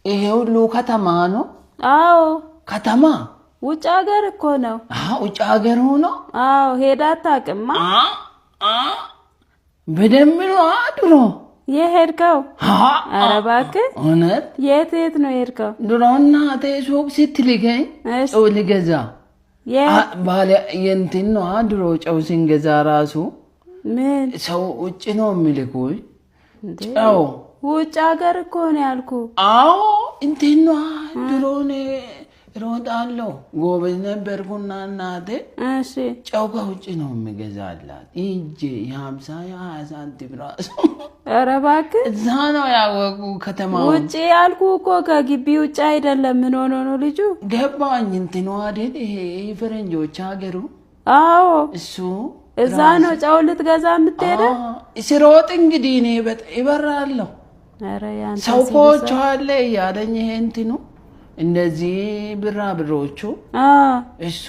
ይሄ ሁሉ ከተማ ነው? አዎ ከተማ ውጭ ሀገር እኮ ነው። ውጭ ሀገር ሆኖ? አዎ ሄዳ አታውቅማ? በደንብ ነው ድሮ የሄድከው? ኧረ እባክህ እውነት? የት ነው የሄድከው? ድሮ እናቴ ሱቅ ስትልከኝ ጨው ልገዛ ባለ የእንትን ነው ድሮ ጨው ስንገዛ ራሱ ምን ሰው ውጭ ነው የሚልኩኝ ጨው። ውጭ ሀገር እኮ ነው ያልኩህ። አዎ እንትን ነው ድሮ እሮጣለሁ ጎበዝ ነበርኩና እናቴ እሺ ጨው ከውጭ ነው የሚገዛላት እንጂ የ50 የ20 ሳንቲም ራሱ። ኧረ እባክህ እዛ ነው ያወቁ ከተማው። ውጭ ያልኩህ እኮ ከግቢ ውጭ አይደለም። ምን ሆኖ ነው ልጁ? ገባኝ እንትኑ አይደል ይሄ ፈረንጆች ሀገሩ። አዎ እሱ እዛ ነው ጨው ልትገዛ የምትሄደው? ሲሮጥ እንግዲህ እኔ ይበራለሁ። ኧረ ያንተ ሰው ኮቾ አለ ያለኝ ይሄ እንትኑ እንደዚህ ብሮቹ እሱ